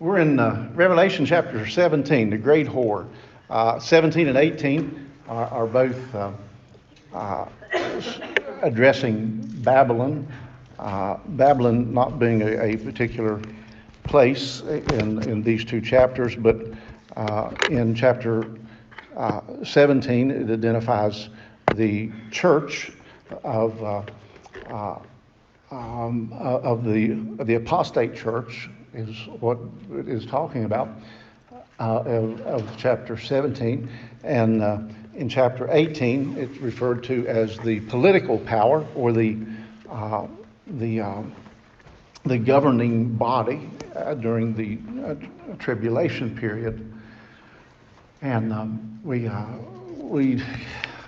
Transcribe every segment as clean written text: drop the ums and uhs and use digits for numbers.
We're in Revelation chapter 17, the great whore. 17 and 18 are both uh, addressing Babylon. Babylon not being a particular place in these two chapters, but in chapter 17 it identifies the church of the apostate church is what it is talking about of chapter 17, and in chapter 18 it's referred to as the political power or the governing body during the tribulation period. And we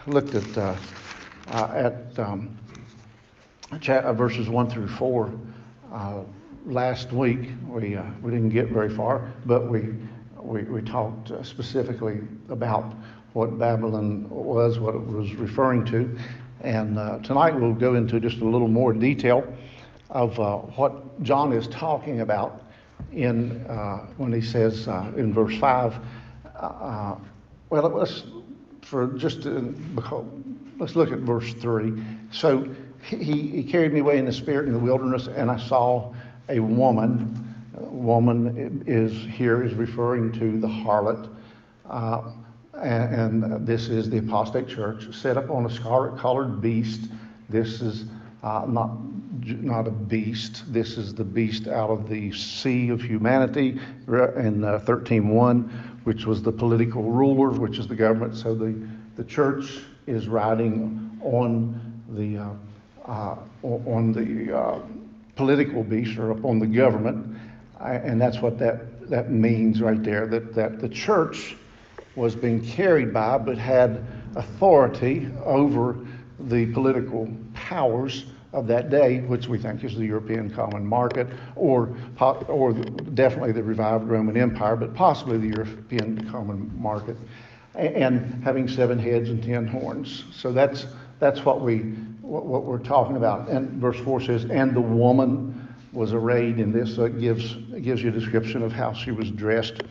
looked at verses 1 through 4 last week. We didn't get very far, but we talked specifically about what Babylon was, what it was referring to. And tonight we'll go into just a little more detail of what John is talking about in when he says in verse 5. Let's look at verse 3. So he carried me away in the spirit in the wilderness, and I saw a woman. Woman is referring to the harlot, and this is the apostate church, set up on a scarlet-colored beast. This is not a beast. This is the beast out of the sea of humanity in 13:1, which was the political ruler, which is the government. So the church is riding on the political beast, or upon the government, and that's what that means right there. That the church was being carried by, but had authority over the political powers of that day, which we think is the European common market, or definitely the revived Roman Empire, but possibly the European common market, and having 7 heads and 10 horns. So that's what we're talking about. And verse 4 says, and the woman was arrayed in this. So it gives you a description of how she was dressed.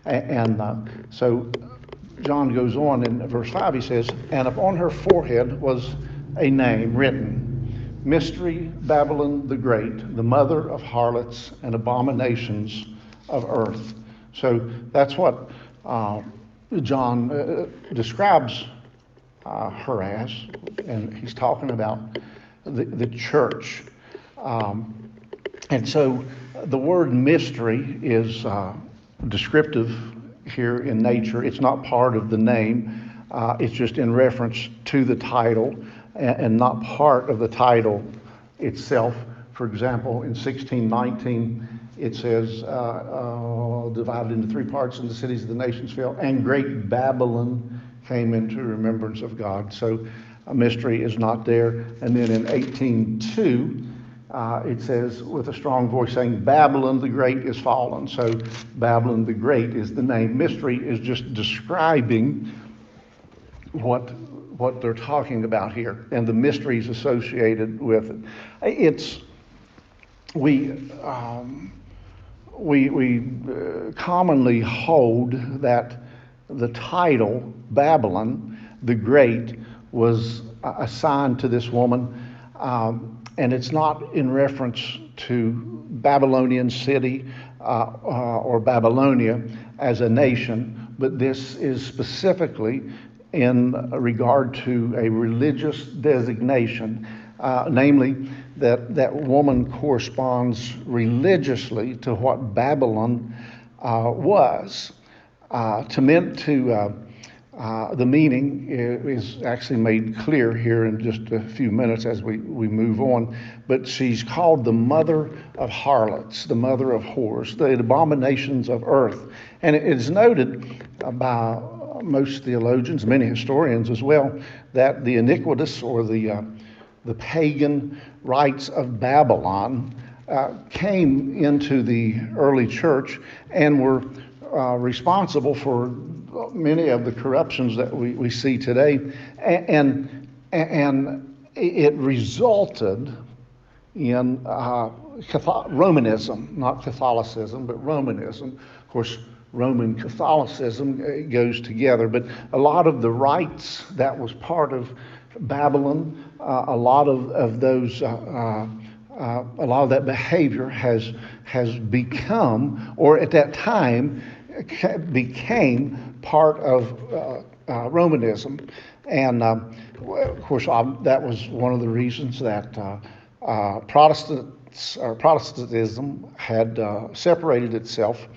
And so John goes on in verse 5. He says, and upon her forehead was a name written, Mystery Babylon the Great, the mother of harlots and abominations of earth. So that's what John describes her as, and he's talking about the church. And so the word mystery is descriptive here in nature. It's not part of the name. It's just in reference to the title and not part of the title itself. For example, in 1619, it says, divided into 3 parts, and the cities of the nations fell, and great Babylon came into remembrance of God. So a mystery is not there. And then in 18:2, it says with a strong voice saying, Babylon the Great is fallen. So Babylon the Great is the name. Mystery is just describing what they're talking about here, and the mysteries associated with it. We commonly hold that the title Babylon the Great was assigned to this woman, and it's not in reference to Babylonian city or Babylonia as a nation, but this is specifically in regard to a religious designation, namely that woman corresponds religiously to what Babylon was. The meaning is actually made clear here in just a few minutes as we move on. But she's called the mother of harlots, the mother of whores, the abominations of earth. And it is noted by most theologians, many historians as well, that the iniquitous or the pagan rites of Babylon came into the early church and were responsible for many of the corruptions that we see today, and it resulted in Romanism, not Catholicism, but Romanism. Of course, Roman Catholicism goes together, but a lot of the rites that was part of Babylon, a lot of those, a lot of that behavior has become, or at that time became part of Romanism, and of course that was one of the reasons that Protestantism had separated itself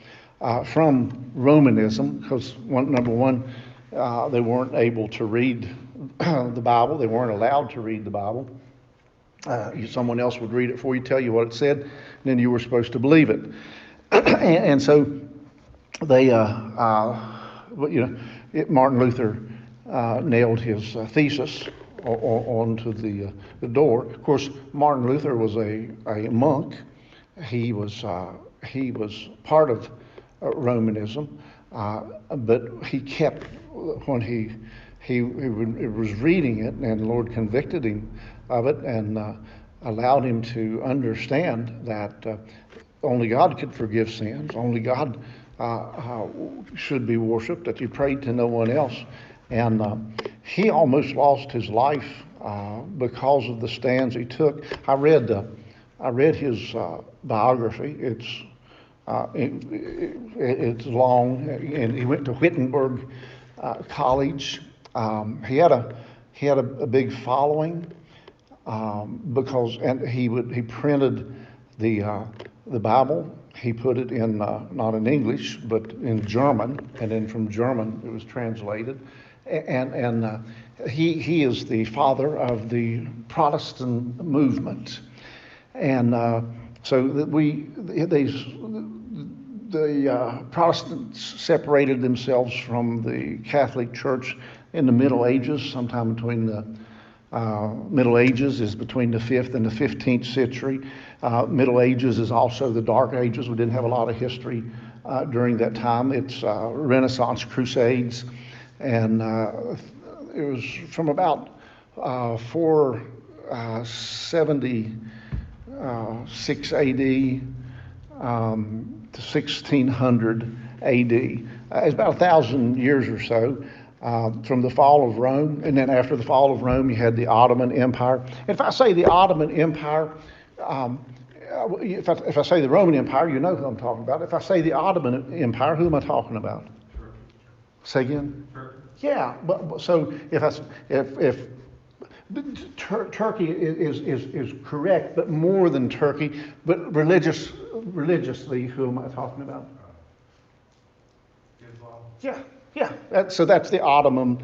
from Romanism, because number one, they weren't able to read the Bible. They weren't allowed to read the Bible. Someone else would read it for you, tell you what it said, and then you were supposed to believe it. and so they, Martin Luther nailed his thesis onto the door. Of course, Martin Luther was a monk. He was part of Romanism, but he kept, when he was reading it, and the Lord convicted him of it and allowed him to understand that only God could forgive sins, only God should be worshipped, that you prayed to no one else. And he almost lost his life because of the stands he took. I read his biography. It's long, and he went to Wittenberg College. He had a big following because, and he printed the Bible. He put it in not in English but in German, and then from German it was translated. And he is the father of the Protestant movement, and so that the Protestants separated themselves from the Catholic Church in the Middle Ages. Sometime between the Middle Ages is between the 5th and the 15th century. Middle Ages is also the Dark Ages. We didn't have a lot of history during that time. It's Renaissance Crusades, and it was from about 476 AD to 1600 AD. It's about 1,000 years or so from the fall of Rome, and then after the fall of Rome, you had the Ottoman Empire. If I say the Ottoman Empire, if I say the Roman Empire, you know who I'm talking about. If I say the Ottoman Empire, who am I talking about? Turkey. Say again? Turkey. Yeah, but so if Turkey is correct, but more than Turkey, but religiously, who am I talking about? Islam. Yeah. So that's the Ottoman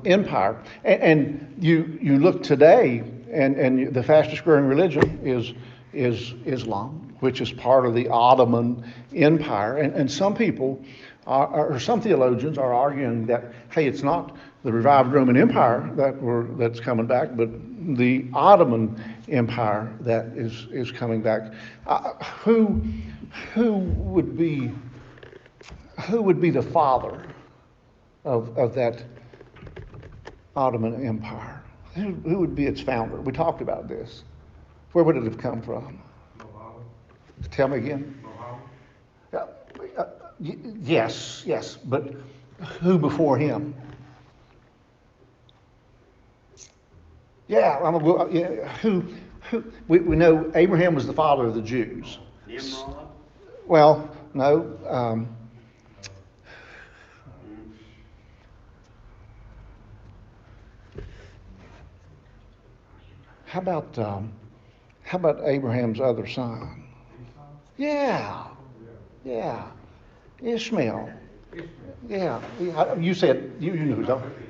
Empire, and you look today, and the fastest growing religion is Islam, which is part of the Ottoman Empire, and some people or some theologians are arguing that, hey, it's not the revived Roman Empire that's coming back, but the Ottoman Empire that is coming back. Who would be the father of that Ottoman Empire? Who would be its founder? We talked about this. Where would it have come from? Muhammad. Tell me again. Muhammad. Yes, but who before him? Who? We know Abraham was the father of the Jews. Nimrod? Well, no. How about Abraham's other son? Yeah. Ishmael. Yeah. You said you knew who you're talking about.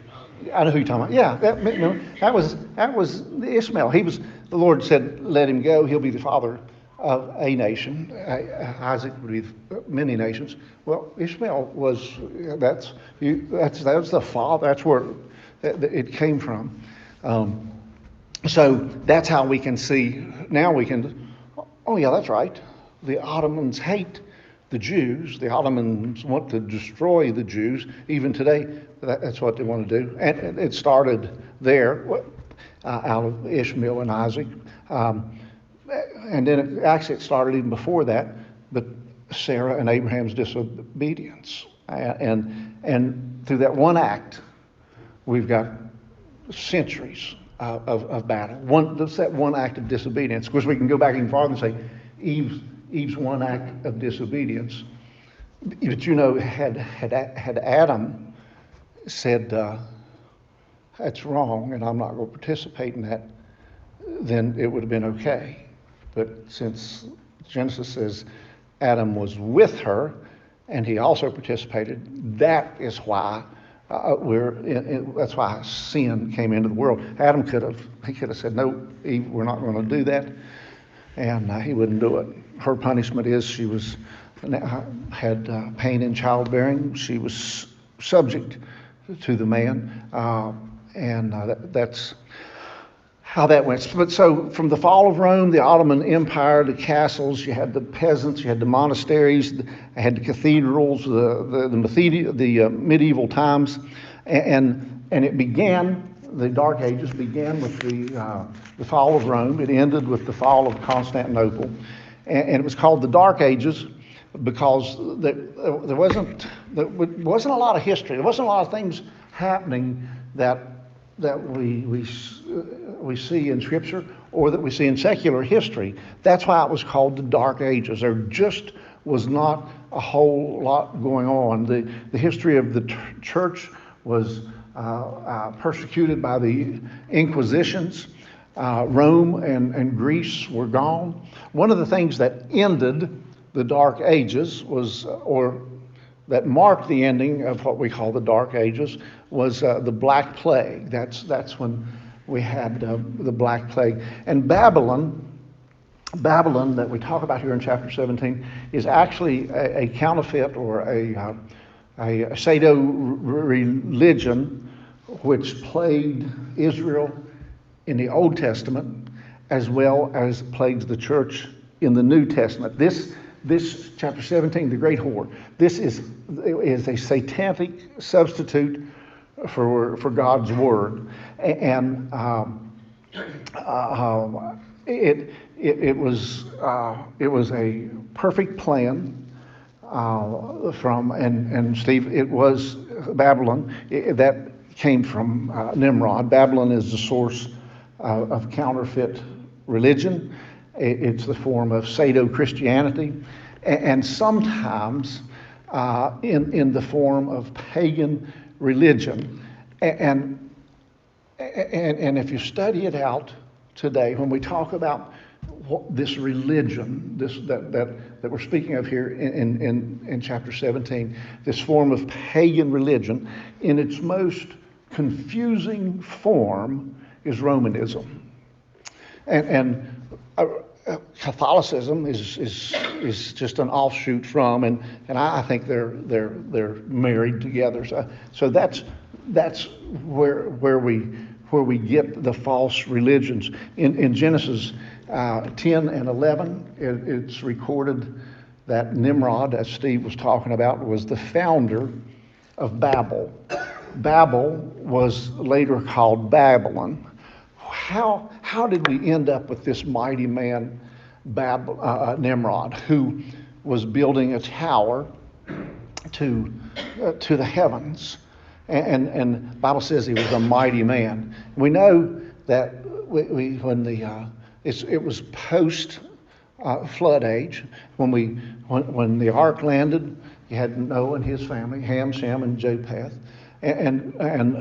I know who you're talking about. Yeah. That was Ishmael. The Lord said, "Let him go. He'll be the father of a nation." Isaac would be many nations. Well, Ishmael that's the father. That's where it came from. So that's how we can see. Now we can. Oh yeah, that's right. The Ottomans hate the Jews. The Ottomans want to destroy the Jews. Even today, that's what they want to do. And it started there. out of Ishmael and Isaac. And then it started even before that, but Sarah and Abraham's disobedience. And through that one act, we've got centuries of battle. That's that one act of disobedience. Of course, we can go back even farther and say Eve's one act of disobedience. But had Adam said, that's wrong and I'm not going to participate in that, then it would have been okay. But since Genesis says Adam was with her and he also participated, that is why that's why sin came into the world. Adam could have said, no, Eve, we're not going to do that, and he wouldn't do it. Her punishment is she had pain in childbearing. She was subject to the man, and that's how that went. But so from the fall of Rome, the Ottoman Empire, the castles, you had the peasants, you had the monasteries, you had the cathedrals, the medieval times, and it began. The Dark Ages began with the fall of Rome. It ended with the fall of Constantinople, and it was called the Dark Ages because there wasn't a lot of history. There wasn't a lot of things happening that we see in Scripture or that we see in secular history. That's why it was called the Dark Ages. There just was not a whole lot going on. The history of the church was persecuted by the Inquisitions. Rome and Greece were gone. One of the things that ended the Dark Ages that marked the ending of what we call the Dark Ages was the Black Plague. That's when we had the Black Plague. And Babylon that we talk about here in chapter 17 is actually a counterfeit or a pseudo religion which plagued Israel in the Old Testament as well as plagues the church in the New Testament. This chapter 17, the Great Whore, this is a satanic substitute for God's word, and it was a perfect plan and Steve, it was Babylon that came from Nimrod. Babylon is the source of counterfeit religion. It's the form of pseudo-Christianity, and sometimes in the form of pagan religion. And if you study it out today, when we talk about this religion, that we're speaking of here in chapter 17, this form of pagan religion, in its most confusing form is Romanism. And Catholicism is just an offshoot from, and I think they're married together. So that's where we get the false religions. In Genesis 10 and 11, it's recorded that Nimrod, as Steve was talking about, was the founder of Babel. Babel was later called Babylon. How did we end up with this mighty man, Nimrod, who was building a tower to the heavens? And the Bible says he was a mighty man. We know that it was post flood age when the ark landed. You had Noah and his family, Ham, Shem, and Japheth, and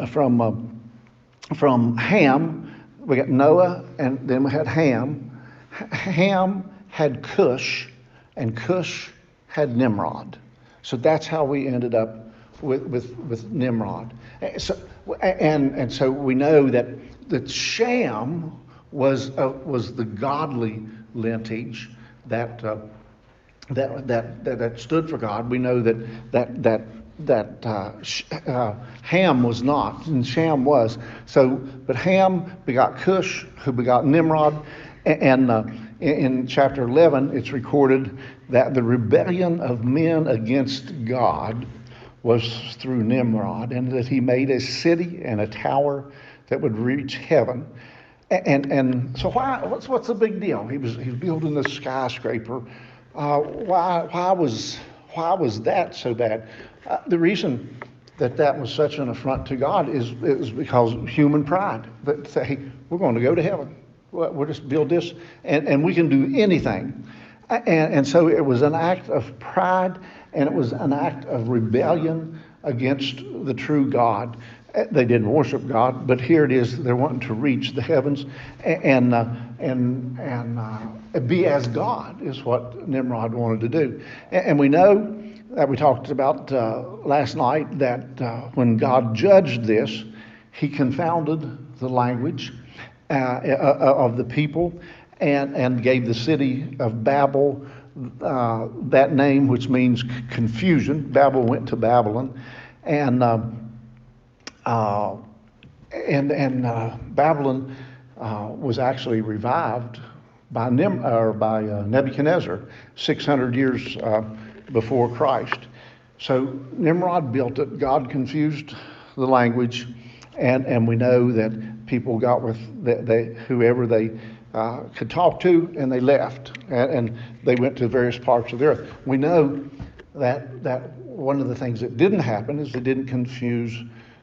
from Ham we got Noah, and then we had Ham. Ham had Cush, and Cush had Nimrod. So that's how we ended up with Nimrod. So we know that Shem was the godly lineage that stood for God. We know that Ham was not, and Shem was. But Ham begot Cush, who begot Nimrod, and in chapter 11, it's recorded that the rebellion of men against God was through Nimrod, and that he made a city and a tower that would reach heaven. And so what's the big deal? He was building this skyscraper. Why was that so bad? The reason that was such an affront to God is because human pride. That say, we're going to go to heaven. We'll just build this, and we can do anything. And so it was an act of pride, and it was an act of rebellion against the true God. They didn't worship God, but here it is, they're wanting to reach the heavens and be as God is what Nimrod wanted to do. And we know that we talked about last night that when God judged this, he confounded the language of the people and gave the city of Babel that name, which means confusion. Babel went to Babylon, and Babylon was actually revived by Nebuchadnezzar 600 years before Christ. So Nimrod built it. God confused the language, and we know that people got with whoever they could talk to, and they left, and they went to various parts of the earth. We know that one of the things that didn't happen is they didn't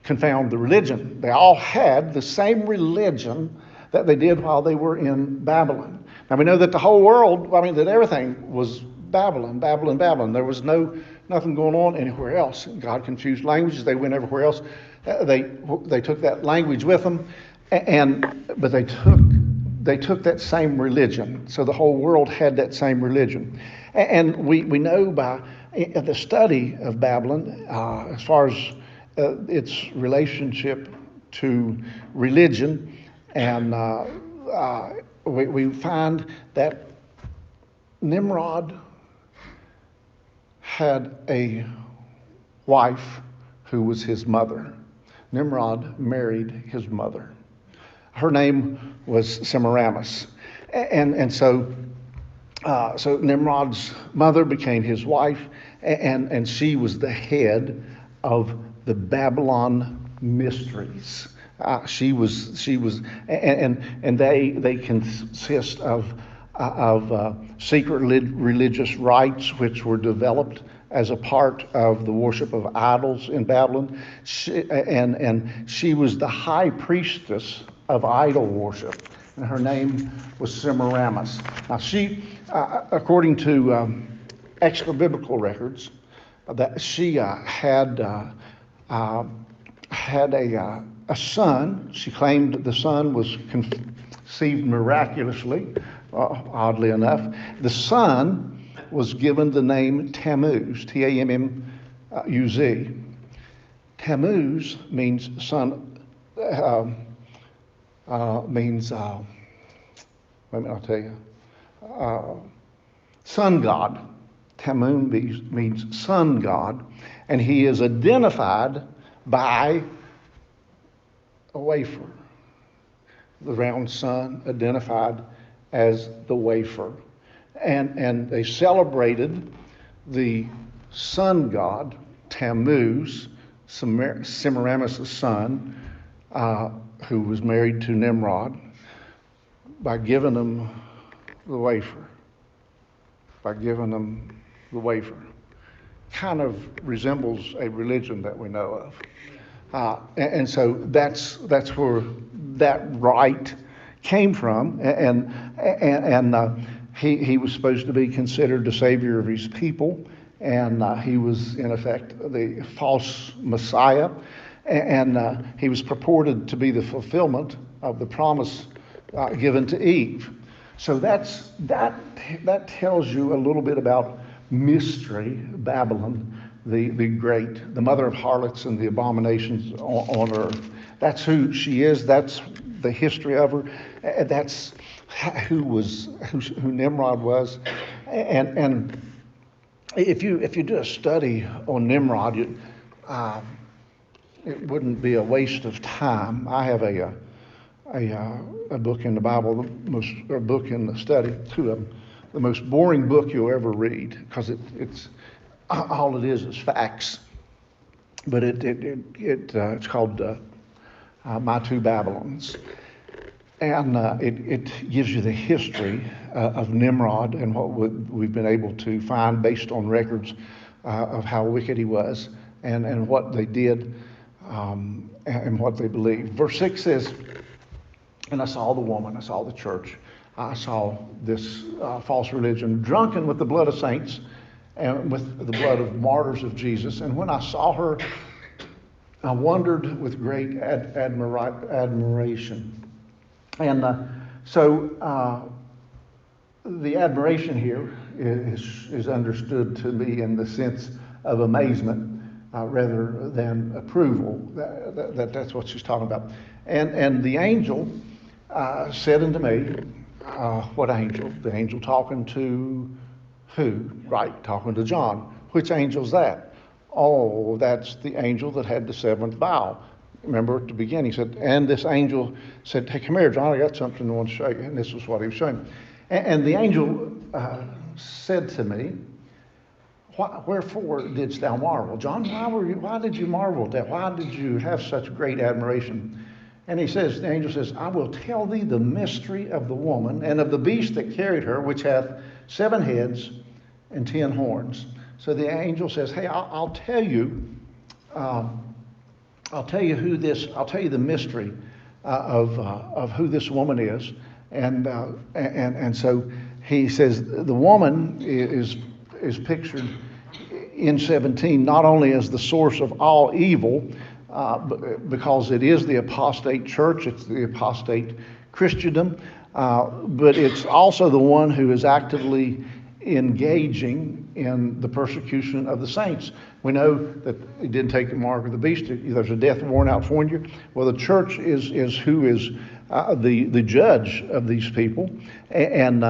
confound the religion. They all had the same religion that they did while they were in Babylon. Now we know that the whole world, that everything was Babylon. There was nothing going on anywhere else. God confused languages. They went everywhere else. They took that language with them, but they took that same religion. So the whole world had that same religion. And we know by the study of Babylon, as far as its relationship to religion, and we find that Nimrod had a wife who was his mother. Nimrod married his mother. Her name was Semiramis, and so Nimrod's mother became his wife, and she was the head of the Babylon mysteries. She was, and they consist of secret religious rites which were developed as a part of the worship of idols in Babylon. She was the high priestess of idol worship, and her name was Semiramis. Now she, according to extra biblical records, that she had a son. She claimed the son was conceived miraculously, oddly enough. The son was given the name Tammuz, Tammuz. Tammuz means son, I'll tell you, sun god. Tammuz means sun god, and he is identified by a wafer. The round sun identified as the wafer. And they celebrated the sun god, Tammuz, Semiramis' son, who was married to Nimrod, by giving them the wafer. Kind of resembles a religion that we know of. And so that's where that rite came from. And he was supposed to be considered the savior of his people. And he was, in effect, the false Messiah. And he was purported to be the fulfillment of the promise given to Eve. So that tells you a little bit about mystery, Babylon, the great, the mother of harlots and the abominations on earth. That's who she is. That's the history of her. That's who Nimrod was. And if you do a study on Nimrod, it wouldn't be a waste of time. I have a book in the Bible, a book in the study, two of them. The most boring book you'll ever read, because it's all it is facts. But it's called My Two Babylons. And it gives you the history of Nimrod and what we've been able to find based on records of how wicked he was and what they did and what they believed. Verse 6 says, "And I saw the woman, I saw the church, I saw this false religion drunken with the blood of saints and with the blood of martyrs of Jesus. And when I saw her, I wondered with great admiration." And so the admiration here is understood to be in the sense of amazement rather than approval. That's what she's talking about. And the angel said unto me, what angel? The angel talking to who? Right, talking to John. Which angel's that? Oh, that's the angel that had the seventh vial. Remember at the beginning, he said, and this angel said, "Hey, come here, John, I got something I want to show you." And this was what he was showing me. And the angel said to me, "Wherefore didst thou marvel?" John, why did you marvel at that? Why did you have such great admiration? And he says, the angel says, "I will tell thee the mystery of the woman and of the beast that carried her, which hath 7 heads and 10 horns." So the angel says, "Hey, I'll tell you. I'll tell you the mystery of who this woman is." And so he says the woman is pictured in 17 not only as the source of all evil, because it is the apostate church, it's the apostate Christendom, but it's also the one who is actively engaging in the persecution of the saints. We know that he didn't take the mark of the beast. There's a death warrant out for you. Well, the church is who is the judge of these people, and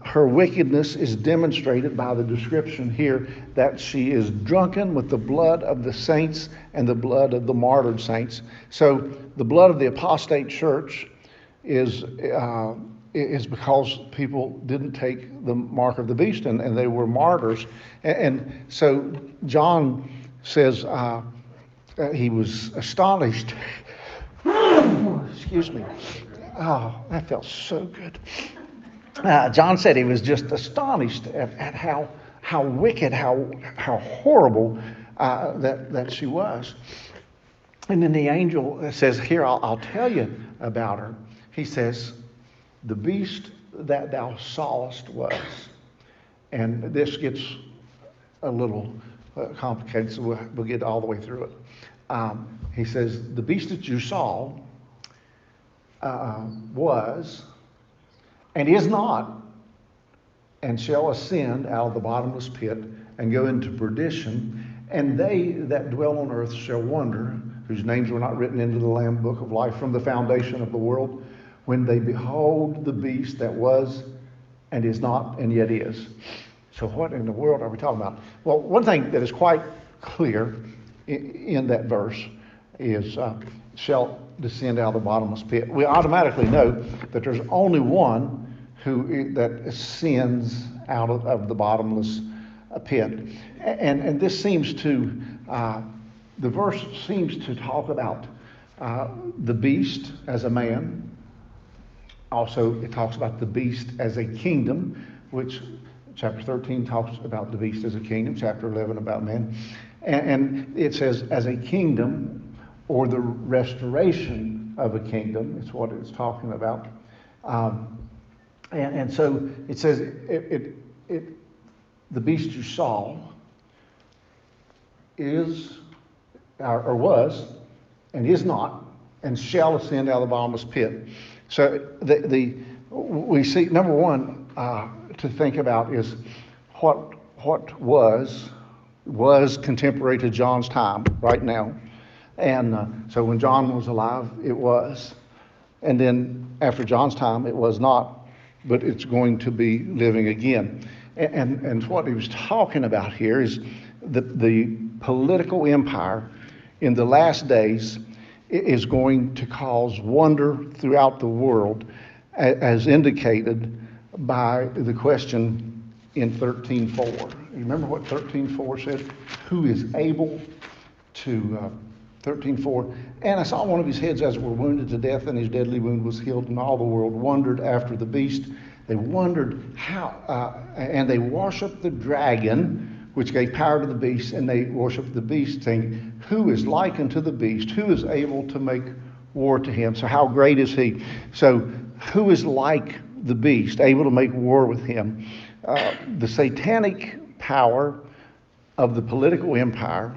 her wickedness is demonstrated by the description here that she is drunken with the blood of the saints and the blood of the martyred saints. So the blood of the apostate church is because people didn't take the mark of the beast and they were martyrs. And so John says he was astonished. Excuse me. Oh, that felt so good. John said he was just astonished at how wicked, how horrible that she was. And then the angel says, "Here, I'll tell you about her." He says, "The beast that thou sawest was," and this gets a little complicated, so we'll get all the way through it. He says, "The beast that you saw was and is not, and shall ascend out of the bottomless pit and go into perdition, and they that dwell on earth shall wonder, whose names were not written into the Lamb book of life from the foundation of the world, when they behold the beast that was and is not and yet is." So what in the world are we talking about? Well, one thing that is quite clear in that verse is shall descend out of the bottomless pit. We automatically know that there's only one that ascends out of the bottomless pit. And this seems to, the verse seems to talk about the beast as a man. Also, it talks about the beast as a kingdom, which chapter 13 talks about the beast as a kingdom, chapter 11 about man. And it says as a kingdom, or the restoration of a kingdom. It's what it's talking about. And so it says the beast you saw is, or was, and is not, and shall ascend out of the bottomless pit. So we see, number one, to think about is what was contemporary to John's time right now. And so when John was alive, it was. And then after John's time, it was not, but it's going to be living again. And what he was talking about here is the political empire in the last days is going to cause wonder throughout the world, as indicated by the question in 13:4. You remember what 13:4 said? Who is able to 13:4. And I saw one of his heads as it were wounded to death, and his deadly wound was healed, and all the world wondered after the beast. They wondered how, and they worshiped the dragon, which gave power to the beast, and they worshiped the beast, saying, "Who is like unto the beast? Who is able to make war to him?" So how great is he? So who is like the beast, able to make war with him? The satanic power of the political empire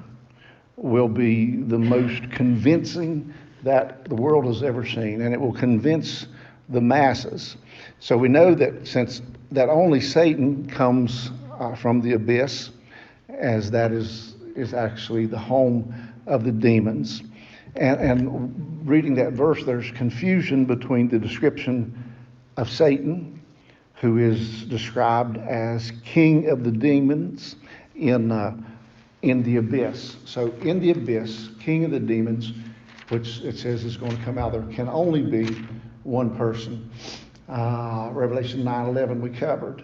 will be the most convincing that the world has ever seen, and it will convince the masses. So we know that since that only Satan comes from the abyss, as that is actually the home of the demons. And reading that verse, there's confusion between the description of Satan, who is described as king of the demons in the abyss. So in the abyss, king of the demons, which it says is going to come out, there can only be one person. Revelation 9:11 we covered.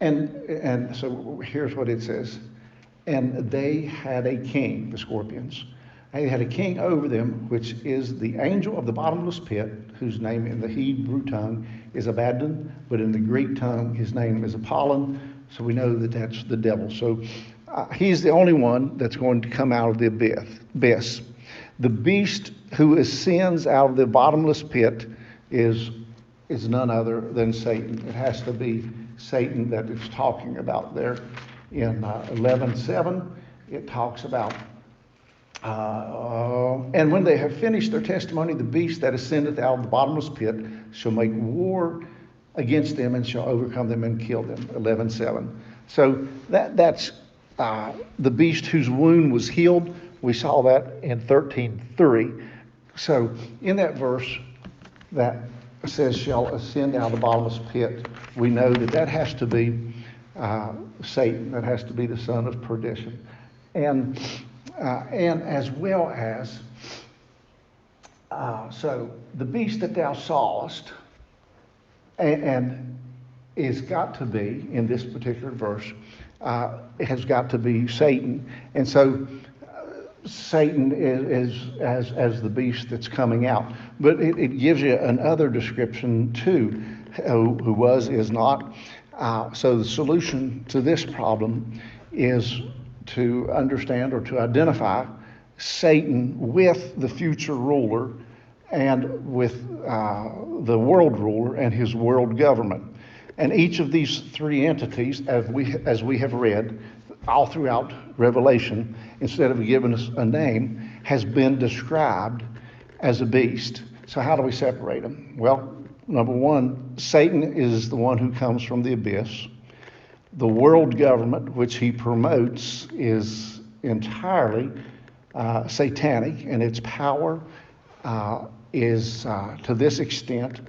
And so here's what it says. And they had a king, the scorpions. They had a king over them, which is the angel of the bottomless pit, whose name in the Hebrew tongue is Abaddon, but in the Greek tongue his name is Apollon. So we know that that's the devil. So he's the only one that's going to come out of the abyss. The beast who ascends out of the bottomless pit is none other than Satan. It has to be Satan that it's talking about there. In 11:7, it talks about, and when they have finished their testimony, the beast that ascendeth out of the bottomless pit shall make war against them and shall overcome them and kill them. 11:7. So that's the beast whose wound was healed. We saw that in 13:3. So in that verse that says shall ascend out of the bottomless pit, we know that has to be Satan. That has to be the son of perdition. And as well as, so the beast that thou sawest, and is got to be, in this particular verse, it has got to be Satan. And so Satan is as the beast that's coming out. But it gives you another description too, who was, is not. So the solution to this problem is to understand or to identify Satan with the future ruler and with the world ruler and his world government. And each of these three entities, as we have read all throughout Revelation, instead of giving us a name, has been described as a beast. So how do we separate them? Well, number one, Satan is the one who comes from the abyss. The world government, which he promotes, is entirely satanic, and its power is to this extent,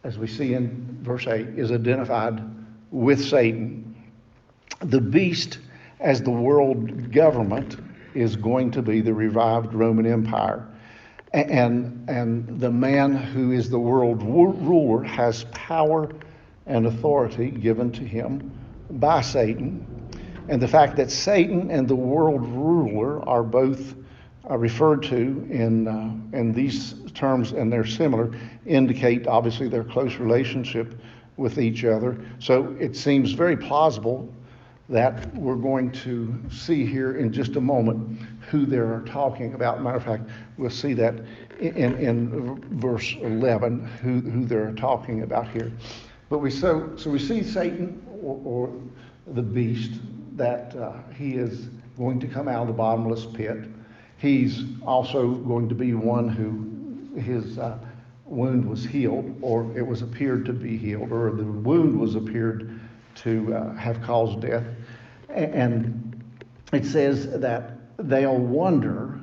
as we see in verse 8, is identified with Satan. The beast as the world government is going to be the revived Roman Empire. And the man who is the world ruler has power and authority given to him by Satan. And the fact that Satan and the world ruler are both referred to in these terms, and they're similar, indicate obviously their close relationship with each other. So it seems very plausible that we're going to see here in just a moment who they're talking about. Matter of fact, we'll see that in verse 11, who they're talking about here. But we see Satan or the beast, that he is going to come out of the bottomless pit. He's also going to be one who his wound was healed, or it was appeared to be healed, or the wound was appeared to have caused death. And it says that they'll wonder.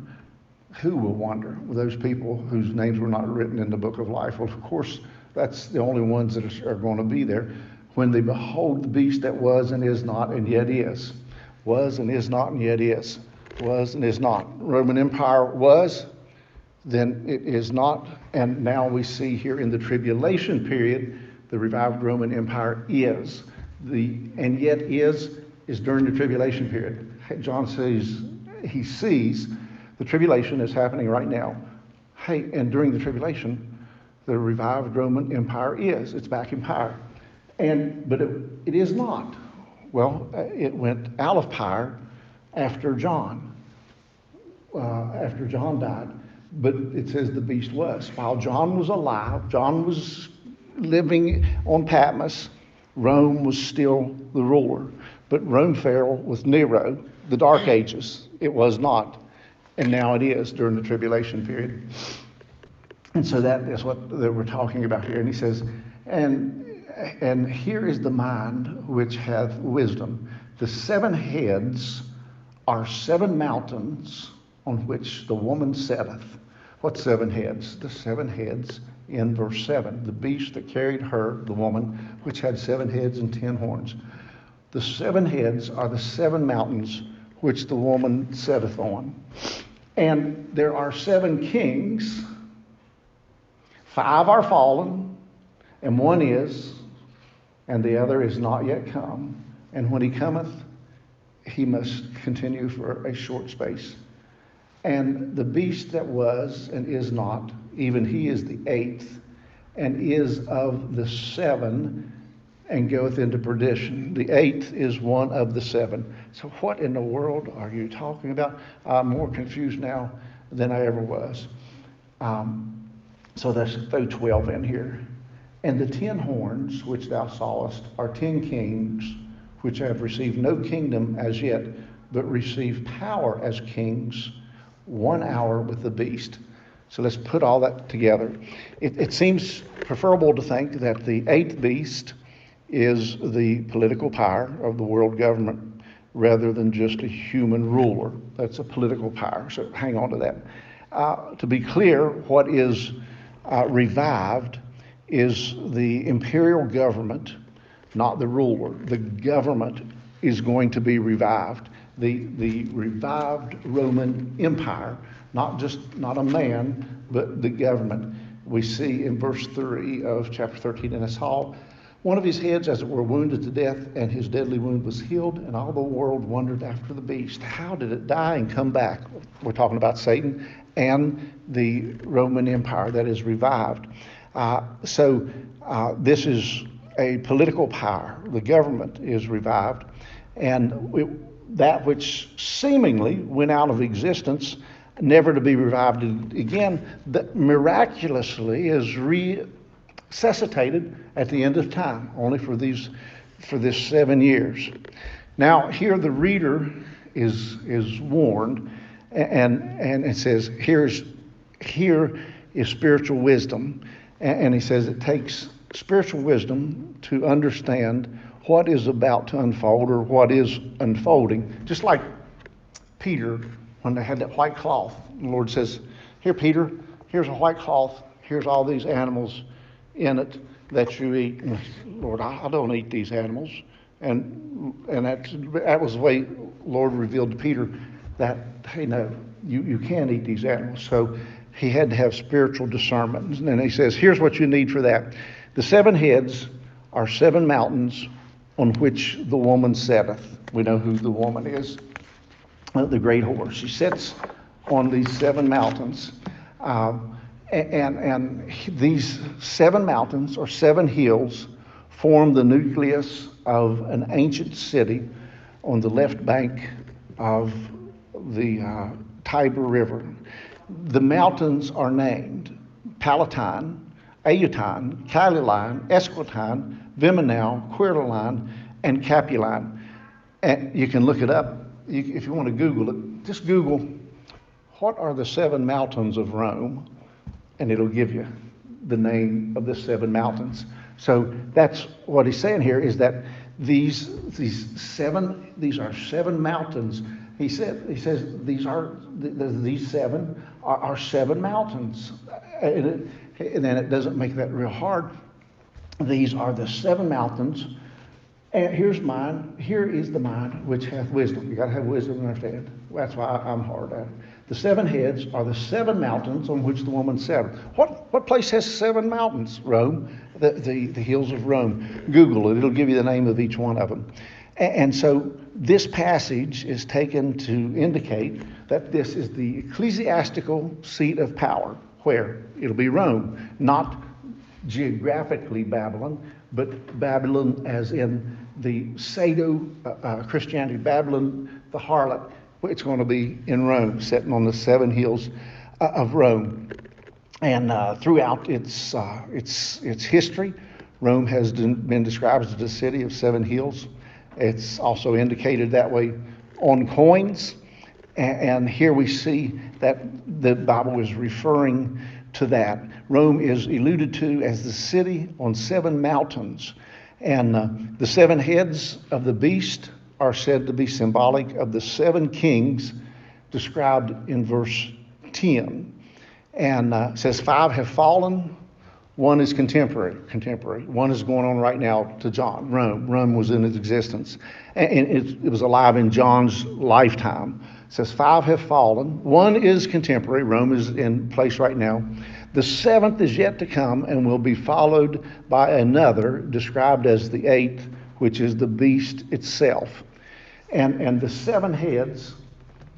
Who will wonder? Those people whose names were not written in the book of life. Well, of course, that's the only ones that are going to be there. When they behold the beast that was and is not and yet is. Was and is not and yet is. Was and is not. Roman Empire was, then it is not. And now we see here in the tribulation period, the revived Roman Empire is. And yet is during the tribulation period. John says he sees The tribulation is happening right now. Hey, and during the tribulation, the revived Roman Empire it's back in power. But it is not. Well, it went out of power after John died. But it says the beast was. While John was alive, John was living on Patmos, Rome was still the ruler. But Rome fell with Nero, the Dark Ages. It was not. And now it is during the tribulation period. And so that is what we're talking about here. And he says, and here is the mind which hath wisdom. The 7 heads are 7 mountains on which the woman sitteth. What 7 heads? The 7 heads in verse 7. The beast that carried her, the woman, which had 7 heads and 10 horns. The 7 heads are the 7 mountains which the woman sitteth on. And there are 7 kings. 5 are fallen, and 1 is, and the other is not yet come. And when he cometh, he must continue for a short space. And the beast that was and is not, even he is the 8th, and is of the 7, and goeth into perdition. The 8th is one of the 7. So what in the world are you talking about? I'm more confused now than I ever was. So let's throw 12 in here. And the 10 horns which thou sawest are 10 kings, which have received no kingdom as yet, but receive power as kings 1 hour with the beast. So let's put all that together. It seems preferable to think that the 8th beast is the political power of the world government rather than just a human ruler. That's a political power, so hang on to that. To be clear, what is revived is the imperial government, not the ruler. The government is going to be revived. The revived Roman Empire, not a man, but the government. We see in verse 3 of chapter 13, and I saw one of his heads as it were wounded to death, and his deadly wound was healed, and all the world wondered after the beast. How did it die and come back? We're talking about Satan and the Roman Empire that is revived. So this is a political power. The government is revived, and that which seemingly went out of existence, never to be revived again, that miraculously is resuscitated at the end of time, only for this 7 years. Now here the reader is warned, and it says here is spiritual wisdom, and he says it takes spiritual wisdom to understand what is about to unfold or what is unfolding. Just like Peter, when they had that white cloth, the Lord says, here Peter, here's a white cloth, here's all these animals in it that you eat. And Lord, I don't eat these animals. And that was the way Lord revealed to Peter that, hey, no, you can't eat these animals. So he had to have spiritual discernment. And he says, here's what you need for that. The 7 heads are 7 mountains on which the woman sitteth. We know who the woman is, the great horse. She sits on these 7 mountains. And these 7 mountains or 7 hills form the nucleus of an ancient city on the left bank of the Tiber River. The mountains are named Palatine, Aeutine, Caliline, Esquiltine, Viminal, Quirline, and Capuline. And you can look it up. If you want to Google it, just Google, what are the 7 mountains of Rome? And it'll give you the name of the 7 mountains. So that's what he's saying here, is that these are 7 mountains. He says these 7 are 7 mountains. And then it doesn't make that real hard. These are the 7 mountains. And here is the mind which hath wisdom. You got to have wisdom to understand. That's why I'm hard at it. The 7 heads are the 7 mountains on which the woman sat. What place has 7 mountains? Rome, the hills of Rome. Google it. It'll give you the name of each one of them. And so this passage is taken to indicate that this is the ecclesiastical seat of power, where it'll be Rome, not geographically Babylon, but Babylon as in the Pseudo-Christianity, Babylon, the harlot. It's going to be in Rome, sitting on the 7 hills of Rome. And throughout its history, Rome has been described as the city of 7 hills. It's also indicated that way on coins. And here we see that the Bible is referring to that. Rome is alluded to as the city on 7 mountains. And the 7 heads of the beast are said to be symbolic of the 7 kings described in verse 10. And it says 5 have fallen, 1 is contemporary. 1 is going on right now to John, Rome. Rome was in its existence. And it was alive in John's lifetime. It says 5 have fallen, 1 is contemporary. Rome is in place right now. The 7th is yet to come and will be followed by another, described as the 8th, which is the beast itself. And the 7 heads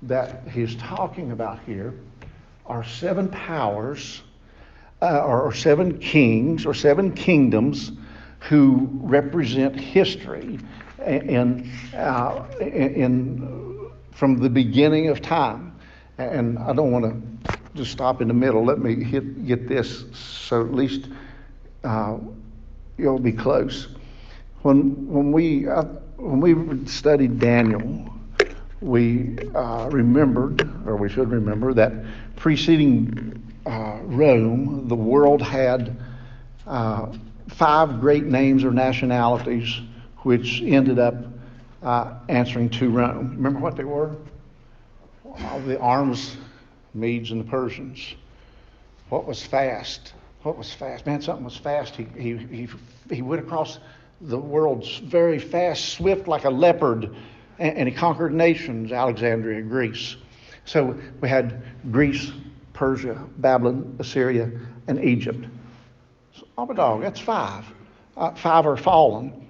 that he's talking about here are 7 powers, or 7 kings, or 7 kingdoms who represent history from the beginning of time. And I don't want to just stop in the middle. Let me get this, so at least you'll be close. When we studied Daniel, we remembered, or we should remember, that preceding Rome, the world had 5 great names or nationalities which ended up answering to Rome. Remember what they were? The arms, Medes and the Persians. What was fast? Man, something was fast. He went across the world very fast, swift like a leopard, and he conquered nations, Alexandria, Greece. So we had Greece, Persia, Babylon, Assyria, and Egypt. So, that's 5. 5 are fallen.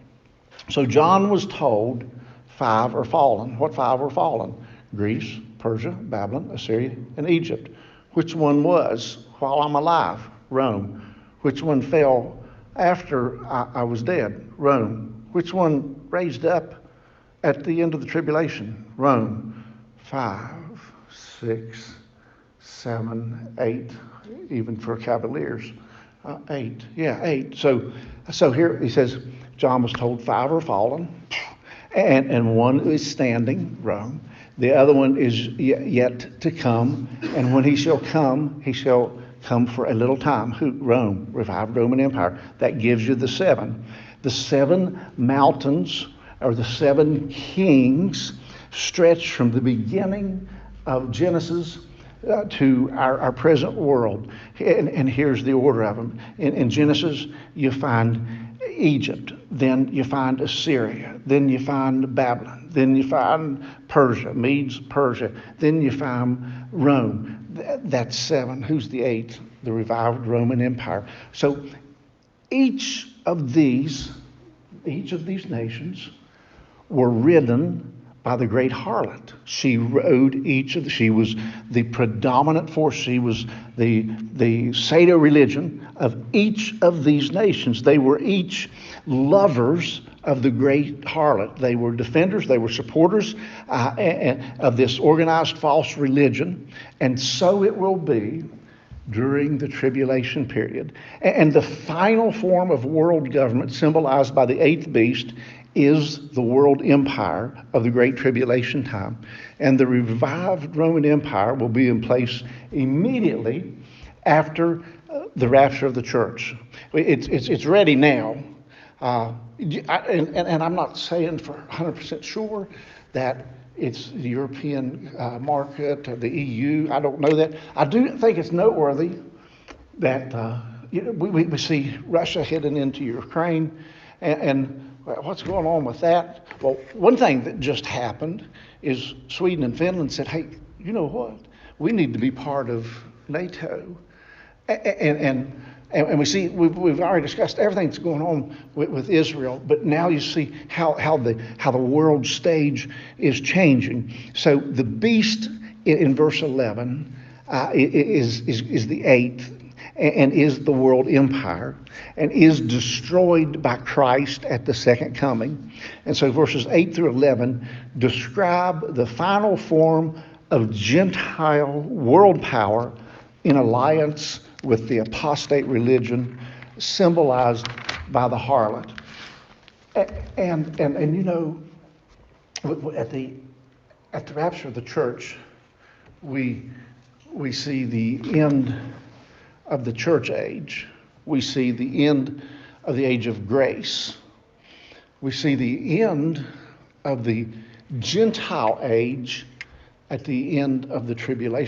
So John was told 5 are fallen. What 5 are fallen? Greece, Persia, Babylon, Assyria, and Egypt. Which one was while I'm alive? Rome. Which one fell after I was dead? Rome. Which one raised up at the end of the tribulation? Rome. 5, 6, 7, 8, even for Cavaliers. 8. Yeah, 8. So here he says, John was told 5 are fallen, and 1 is standing, Rome. The other one is yet to come, and when he shall come for a little time. Who? Rome, revived Roman Empire. That gives you the 7. The 7 mountains, or the 7 kings, stretch from the beginning of Genesis to our present world. And here's the order of them. In Genesis, you find Egypt, then you find Assyria, then you find Babylon, then you find Persia, Medes, Persia, then you find Rome. That's 7. Who's the 8th? The revived Roman Empire. So each of these nations were ridden by the great harlot. She rode she was the predominant force. She was the Seder religion of each of these nations. They were each lovers of the great harlot. They were defenders, they were supporters of this organized false religion. And so it will be during the tribulation period. And the final form of world government, symbolized by the 8th beast, is the world empire of the Great Tribulation time. And the revived Roman Empire will be in place immediately after the rapture of the church. It's ready now. And I'm not saying for 100% sure that it's the European market or the EU. I don't know that. I do think it's noteworthy that we see Russia heading into Ukraine, and what's going on with that? Well, one thing that just happened is Sweden and Finland said, hey, you know what? We need to be part of NATO. And And we see, we've already discussed everything that's going on with Israel, but now you see how the world stage is changing. So the beast in verse 11 is the eighth, and is the world empire, and is destroyed by Christ at the second coming. And so verses 8 through 11 describe the final form of Gentile world power in alliance with the apostate religion symbolized by the harlot. And you know, at the rapture of the church, we see the end of the church age. We see the end of the age of grace. We see the end of the Gentile age at the end of the tribulation.